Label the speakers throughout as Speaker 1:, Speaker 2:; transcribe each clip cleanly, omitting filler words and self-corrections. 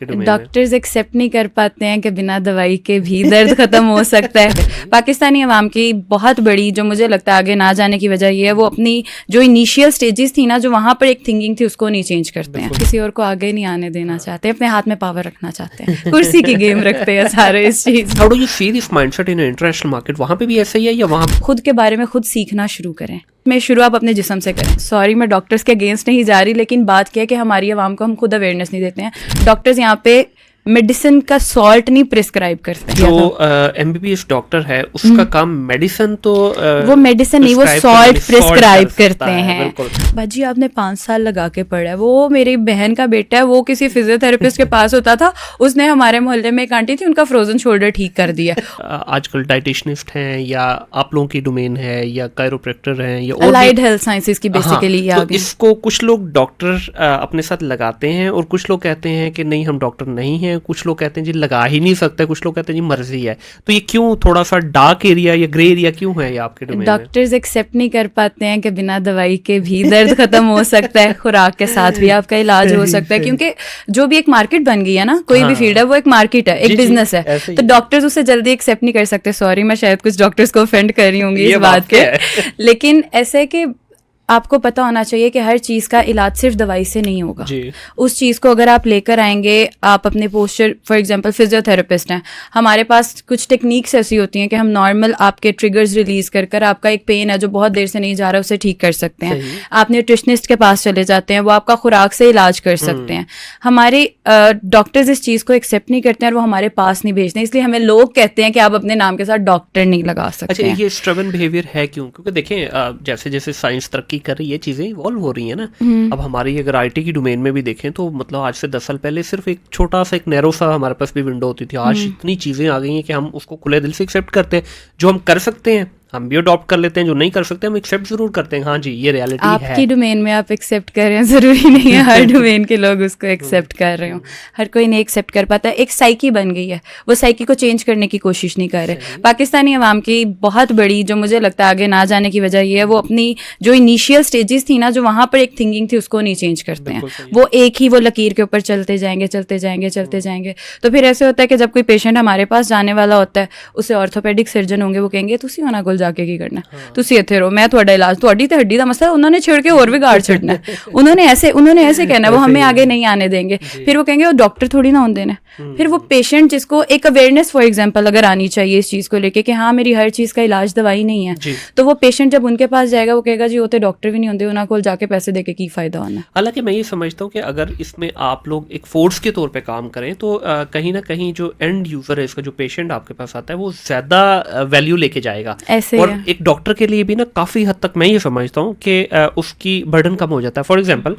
Speaker 1: Doctors accept नहीं कर पाते हैं कि बिना दवाई के भी दर्द खत्म हो सकता है। पाकिस्तानी अवाम की बहुत बड़ी जो मुझे लगता है आगे ना जाने की वजह ये है, वो अपनी जो इनिशियल स्टेजेस थी ना, जो वहाँ पर एक थिंकिंग थी, उसको नहीं चेंज करते हैं। किसी और को आगे नहीं आने देना चाहते, अपने हाथ में पावर रखना चाहते हैं, कुर्सी की गेम रखते हैं सारे इस चीज।
Speaker 2: How do you see this mindset in international market? वहाँ पे भी ऐसा ही है या वहाँ?
Speaker 1: खुद के बारे में खुद सीखना शुरू करें। मैं शुरू आप अपने जिस्म से करें। सॉरी, मैं डॉक्टर्स के अगेंस्ट नहीं जा रही, लेकिन बात क्या है कि हमारी आवाम को हम खुद अवेयरनेस नहीं देते हैं। डॉक्टर्स यहाँ पे मेडिसिन का सॉल्ट नहीं प्रिस्क्राइब करते हैं।
Speaker 2: जो एमबीबीएस डॉक्टर है उसका काम मेडिसिन तो
Speaker 1: वो मेडिसिन नहीं, वो सॉल्ट प्रिस्क्राइब करते हैं। बाजी आपने 5 साल लगा के पढ़ा है। वो मेरी बहन का बेटा है, वो किसी फिजियोथेरेपिस्ट के पास होता था, उसने हमारे मोहल्ले में एक आंटी थी, उनका फ्रोजन शोल्डर ठीक कर दिया।
Speaker 2: आजकल डाइटिशियनिस्ट हैं या आप लोगों की डोमेन है या कायरोप्रैक्टर हैं या
Speaker 1: अलाइड हेल्थ साइंसेस की बेसिकली।
Speaker 2: तो इसको कुछ लोग डॉक्टर अपने साथ लगाते हैं और कुछ लोग कहते हैं कि नहीं हम डॉक्टर नहीं हैं, कुछ लोग कहते हैं जी लगा ही नहीं सकते, कुछ लोग कहते हैं जी मर्जी है। तो ये क्यों थोड़ा सा डार्क एरिया या ग्रे एरिया क्यों है ये आपके डोमेन में?
Speaker 1: डॉक्टर्स एक्सेप्ट नहीं कर पाते हैं कि बिना दवाई के भी दर्द खत्म हो सकता है, खुराक के साथ भी आपका इलाज हो सकता है, क्योंकि जो भी एक मार्केट बन गई है ना, कोई भी फील्ड है वो एक मार्केट है, एक बिजनेस है। तो डॉक्टर्स उसे जल्दी एक्सेप्ट नहीं कर सकते। सॉरी, मैं शायद कुछ डॉक्टर्स को ऑफेंड कर रही होंगी इस बात के, लेकिन ऐसे कि आपको पता होना चाहिए कि हर चीज़ का इलाज सिर्फ दवाई से नहीं होगा। उस चीज़ को अगर आप लेकर आएंगे, आप अपने पोस्चर, फॉर एग्जांपल फिजियोथेरेपिस्ट हैं, हमारे पास कुछ टेक्निक्स ऐसी होती हैं कि हम नॉर्मल आपके ट्रिगर्स रिलीज कर कर आपका एक पेन है जो बहुत देर से नहीं जा रहा, उसे ठीक कर सकते हैं। आप न्यूट्रिशनिस्ट के पास चले जाते हैं, वो आपका खुराक से इलाज कर सकते हैं। हमारे डॉक्टर्स इस चीज़ को एक्सेप्ट नहीं करते हैं और वो हमारे पास नहीं भेजते, इसलिए हमें लोग कहते हैं कि आप अपने नाम के साथ डॉक्टर नहीं लगा सकते।
Speaker 2: अच्छा, ये स्ट्रबन बिहेवियर है क्यों? क्योंकि देखें जैसे जैसे साइंस तरक्की कर रही है, चीजें इवॉल्व हो रही है ना। अब हमारी अगर आईटी की डोमेन में भी देखें तो मतलब आज से 10 साल पहले सिर्फ एक छोटा सा एक नैरो सा हमारे पास भी विंडो होती थी। आज इतनी चीजें आ गई हैं कि हम उसको खुले दिल से एक्सेप्ट करते हैं। जो हम कर सकते हैं हम भी अडॉप्ट कर लेते हैं, जो नहीं कर सकते हम एक्सेप्ट जरूर करते हैं। हाँ जी, ये रियलिटी है।
Speaker 1: आपकी डोमेन में आप एक्सेप्ट कर रहे हैं, जरूरी नहीं है हर डोमेन के लोग उसको एक्सेप्ट कर रहे हो। हर कोई नहीं एक्सेप्ट कर पाता। एक साइकी बन गई है, वो साइकी को चेंज करने की कोशिश नहीं कर रहे। पाकिस्तानी अवाम की बहुत बड़ी जो मुझे लगता है आगे ना जाने की वजह ये है, वो अपनी जो इनिशियल स्टेजेस थी ना, जो वहाँ पर एक थिंकिंग थी, उसको नहीं चेंज करते हैं। वो एक ही वो लकीर के ऊपर चलते जाएंगे चलते जाएंगे चलते जाएंगे। तो फिर ऐसे होता है कि जब कोई पेशेंट हमारे पास जाने वाला होता है, उसे ऑर्थोपेडिक सर्जन होंगे, वो कहेंगे तुसी होना कोल जाके की करना, ਤੁਸੀਂ ਇੱਥੇ ਰਹੋ, मैं ਤੁਹਾਡਾ इलाज, ਤੁਹਾਡੀ ਤੇ हड्डी ਦਾ मसला उन्होंने छेड़ के और भी गाड़ छड़ना है। उन्होंने ऐसे कहना है, वो हमें आगे नहीं आने देंगे। फिर वो कहेंगे वो डॉक्टर थोड़ी ना होते हैं। फिर वो पेशेंट जिसको एक अवेयरनेस फॉर एग्जांपल अगर आनी चाहिए इस चीज़ को लेके कि हाँ मेरी हर चीज़ का इलाज दवाई नहीं है, तो वो पेशेंट जब उनके पास जाएगा वो कहेगा जी होते डॉक्टर भी नहीं होते, उन्होंने को जाके पैसे देके की फायदा होना।
Speaker 2: हालांकि मैं ये समझता हूँ कि अगर इसमें आप लोग एक फोर्स के तौर पे काम करें तो कहीं ना कहीं जो एंड यूजर है, इसका जो पेशेंट आपके पास आता है, वो ज्यादा वैल्यू लेके जाएगा। और एक डॉक्टर के लिए भी ना काफी हद तक मैं ये समझता हूँ कि उसकी बर्डन कम हो जाता है। फॉर एग्जाम्पल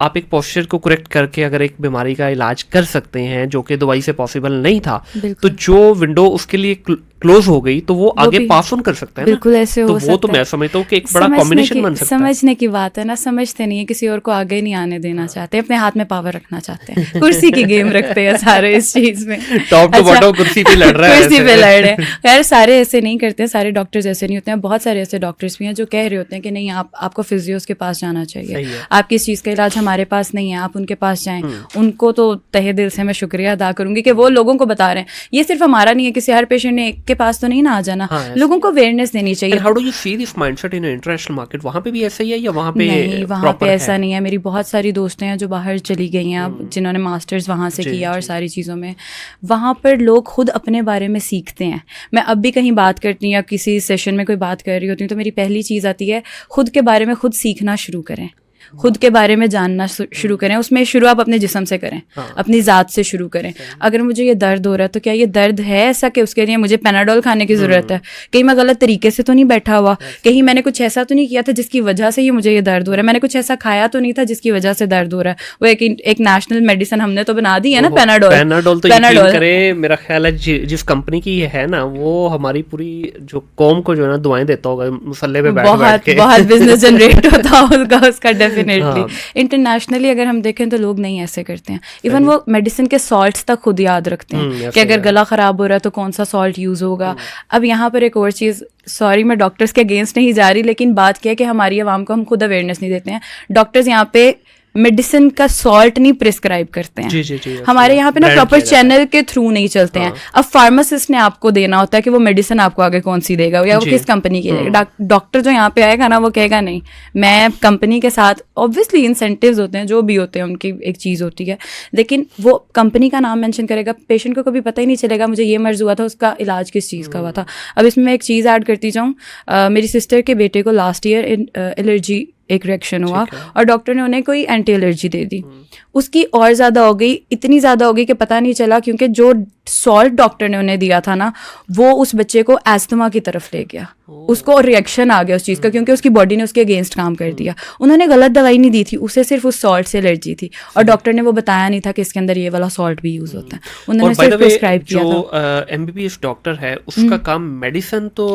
Speaker 2: आप एक पोस्चर को करेक्ट करके अगर एक बीमारी का इलाज कर सकते हैं जो कि दवाई से पॉसिबल नहीं था, तो जो विंडो उसके लिए क्लोज हो गई तो वो आगे पास ऑन कर सकता है।
Speaker 1: बिल्कुल ऐसे हो सकता है।
Speaker 2: वो तो मैं समझता हूँ कि एक बड़ा कॉम्बिनेशन बन सकता है।
Speaker 1: समझने की बात है ना, समझते नहीं है, किसी और को आगे नहीं आने देना चाहते, अपने हाथ में पावर रखना चाहते हैं, कुर्सी की गेम रखते हैं सारे इस चीज में।
Speaker 2: टॉप टू बॉटम कुर्सी पे लड़ रहा है,
Speaker 1: कुर्सी पे लड़ रहे हैं। खैर सारे ऐसे नहीं करते, सारे डॉक्टर्स ऐसे नहीं होते हैं। बहुत सारे ऐसे डॉक्टर्स भी हैं जो कह रहे होते हैं कि नहीं आपको फिजियोस के पास जाना चाहिए, आपकी इस चीज़ का इलाज हमारे पास नहीं है, आप उनके पास जाएं। उनको तो तहे दिल से मैं शुक्रिया अदा करूंगी कि वो लोगों को बता रहे हैं। ये सिर्फ हमारा नहीं है, किसी हर पेशेंट ने के पास तो नहीं ना आ जाना। लोगों को अवेयरनेस देनी चाहिए।
Speaker 2: How do you see this mindset in international market? वहाँ पे भी ऐसा ही है या वहाँ पे?
Speaker 1: नहीं, वहाँ पे ऐसा नहीं है। मेरी बहुत सारी दोस्तें हैं जो बाहर चली गई हैं अब, जिन्होंने मास्टर्स वहाँ से किया और सारी चीज़ों में। वहाँ पर लोग खुद अपने बारे में सीखते हैं। मैं अब भी कहीं बात करती हूँ या किसी सेशन में कोई बात कर रही होती हूँ तो मेरी पहली चीज़ आती है, खुद के बारे में खुद सीखना शुरू करें, खुद के बारे में जानना शुरू करें। उसमें शुरू आप अपने जिस्म से करें, अपनी ज़ात से शुरू करें। अगर मुझे ये दर्द हो रहा है तो क्या ये दर्द है ऐसा कि उसके लिए मुझे पेनाडोल खाने की ज़रूरत है? कहीं मैं गलत तरीके से तो नहीं बैठा हुआ, कहीं मैंने कुछ ऐसा तो नहीं किया था जिसकी वजह से ये मुझे ये दर्द हो रहा है, मैंने कुछ ऐसा खाया तो नहीं था जिसकी वजह से दर्द हो रहा है? वो एक नेशनल मेडिसिन हमने तो बना दी है ना, पेनाडोल।
Speaker 2: तो यकीन करें, मेरा ख्याल है जिस कंपनी की ये है ना, वो हमारी पूरी जो कौम को जो है ना दुआएं देता होगा मुसल्ले पे बैठ के।
Speaker 1: बहुत बिजनेस जनरेट होता होगा उसका डेफिनेटली। इंटरनेशनली अगर हम देखें तो लोग नहीं ऐसे करते हैं। इवन वो मेडिसिन के सॉल्ट्स तक खुद याद रखते हैं कि अगर गला ख़राब हो रहा है तो कौन सा सॉल्ट यूज़ होगा। अब यहाँ पर एक और चीज़, सॉरी मैं डॉक्टर्स के अगेंस्ट नहीं जा रही, लेकिन बात क्या है कि हमारी आवाम को हम खुद अवेयरनेस नहीं देते हैं। डॉक्टर्स यहाँ पे मेडिसिन का सॉल्ट नहीं प्रिस्क्राइब करते हैं।
Speaker 2: जी जी जी,
Speaker 1: हमारे यहाँ पे ना प्रॉपर चैनल के थ्रू नहीं चलते हैं। अब फार्मासिस्ट ने आपको देना होता है कि वो मेडिसिन आपको आगे कौन सी देगा या वो किस कंपनी की देगा। डॉक्टर जो यहाँ पे आएगा ना वो कहेगा नहीं, मैं कंपनी के साथ, ऑब्वियसली इंसेंटिव्स होते हैं जो भी होते हैं, उनकी एक चीज़ होती है, लेकिन वो कंपनी का नाम मेंशन करेगा। पेशेंट को कभी पता ही नहीं चलेगा मुझे ये मर्ज हुआ था, उसका इलाज किस चीज़ का हुआ था। अब इसमें मैं एक चीज़ ऐड करती जाऊँ, मेरी सिस्टर के बेटे को लास्ट ईयर एलर्जी एक रिएक्शन हुआ और डॉक्टर ने उन्हें कोई एंटी एलर्जी दे दी। उसकी और ज़्यादा हो गई, इतनी ज़्यादा हो गई कि पता नहीं चला, क्योंकि जो सॉल्ट डॉक्टर ने उन्हें दिया था ना वो उस बच्चे को एस्थमा की तरफ ले गया। उसको रिएक्शन आ गया उस चीज़ का, क्योंकि उसकी बॉडी ने उसके अगेंस्ट काम कर दिया। उन्होंने गलत दवाई नहीं दी थी, उसे सिर्फ उस सॉल्ट से एलर्जी थी और डॉक्टर ने वो बताया नहीं था कि इसके अंदर ये वाला सॉल्ट भी यूज होता है। उन्होंने सिर्फ प्रिस्क्राइब किया था।
Speaker 2: जो एमबीबीएस डॉक्टर है उसका काम मेडिसिन तो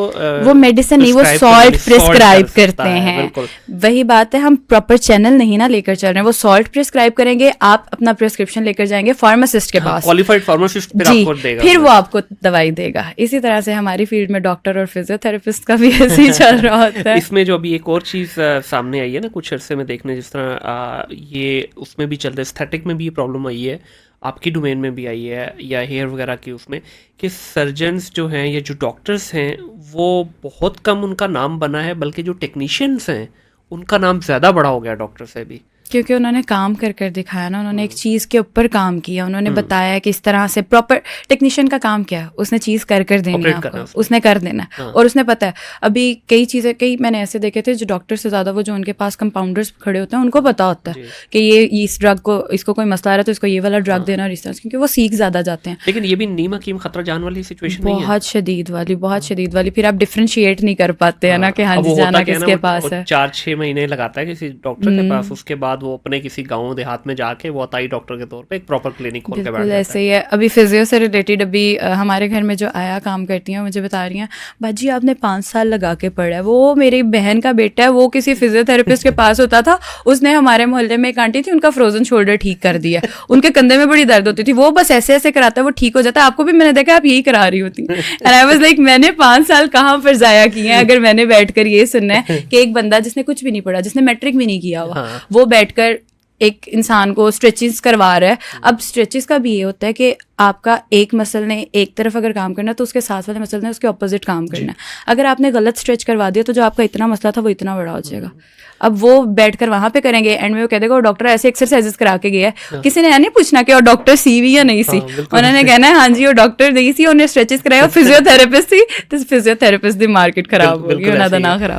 Speaker 1: वो मेडिसिन नहीं, वो सॉल्ट प्रिस्क्राइब करते हैं। वही बात है, हम प्रॉपर चैनल नहीं ना लेकर चल रहे हैं। वो सॉल्ट प्रिस्क्राइब करेंगे, आप अपना प्रिस्क्रिप्शन लेकर जाएंगे फार्मासिस्ट के पास,
Speaker 2: क्वालिफाइड फार्मासिस्ट आपको देगा,
Speaker 1: फिर वो आपको दवाई देगा। इसी तरह से हमारी फील्ड में डॉक्टर और फिजियोथेरेपिस्ट का भी ऐसे ही चल रहा होता है।
Speaker 2: इसमें जो अभी एक और चीज सामने आई है ना कुछ अरसे में देखने, जिस तरह ये उसमें भी चल रहा है, एस्थेटिक में भी ये प्रॉब्लम आई है, आपकी डोमेन में भी आई है या हेयर वगैरह की, उसमें कि सर्जन्स जो हैं या जो डॉक्टर्स हैं वो बहुत कम उनका नाम बना है, बल्कि जो टेक्नीशियंस हैं उनका नाम ज़्यादा बड़ा हो गया डॉक्टर से भी,
Speaker 1: क्योंकि उन्होंने काम कर कर दिखाया ना, उन्होंने एक चीज़ के ऊपर काम किया, उन्होंने बताया कि इस तरह से प्रॉपर। टेक्नीशियन का काम क्या है, उसने चीज़ कर कर देनी है आपको, उसने कर देना है। और उसने पता है, अभी कई चीज़ें, कई मैंने ऐसे देखे थे जो डॉक्टर से ज़्यादा वो जो उनके पास कंपाउंडर्स खड़े होते हैं उनको पता होता है कि ये इस ड्रग को, इसको कोई मसला आ रहा है तो इसको ये वाला ड्रग देना, रिसर्च, क्योंकि वो सीख ज़्यादा जाते हैं।
Speaker 2: लेकिन ये भी नीम हकीम खतरा जान वाली सिचुएशन नहीं है,
Speaker 1: बहुत शदीद वाली, बहुत शदीद वाली। फिर आप डिफ्रेंशिएट नहीं कर पाते हैं ना कि हाँ जी जाना किसके पास है।
Speaker 2: 4-6 महीने लगाता है किसी डॉक्टर के पास, उसके बाद वो अपने किसी गाँव देहात में जाके वो अताई डॉक्टर के तौर पे एक प्रॉपर क्लिनिक खोल के बैठ जाता है।
Speaker 1: ऐसे ही है। अभी फिजियो से रिलेटेड अभी हमारे घर में जो आया काम करती हैं मुझे बता रही हैं, बाजी आपने 5 साल लगा के पढ़ा है। वो मेरी बहन का बेटा है, वो किसी फिजियोथेरेपिस्ट के पास होता था, उसने हमारे मोहल्ले में एक आंटी थी, उनका फ्रोजन शोल्डर ठीक कर दिया। उनके कंधे में बड़ी दर्द होती थी, वो बस ऐसे ऐसे कराता है वो ठीक हो जाता है। आपको भी मैंने देखा आप यही करा रही होती। एंड आई वाज लाइक मैंने 5 साल कहाँ पर जाया किए हैं अगर मैंने बैठकर ये सुनना है कि एक बंदा जिसने कुछ भी नहीं पढ़ा, जिसने मैट्रिक भी नहीं किया हुआ, वो बैठकर एक इंसान को स्ट्रेचेस करवा रहा है। अब स्ट्रेचेस का भी ये होता है कि आपका एक मसल ने एक तरफ अगर काम करना है तो उसके साथ वाले मसल ने उसके ऑपोजिट काम करना है। अगर आपने गलत स्ट्रेच करवा दिया तो जो आपका इतना मसला था वो इतना बड़ा हो जाएगा। अब वो बैठकर वहां पे करेंगे, एंड में वो कह देगा वो डॉक्टर ऐसे एक्सरसाइजेस करा के गया है। किसी ने नहीं पूछना कि वो डॉक्टर सी भी या नहीं सी, उन्होंने कहना है हाँ जी वो डॉक्टर नहीं सी, उन्हें स्ट्रेचेस कराया, फिजियोथेरेपिस्ट थी, तो फिजियोथेरेपिस्ट दी मार्केट खराब होगी, उन्हें ना खराब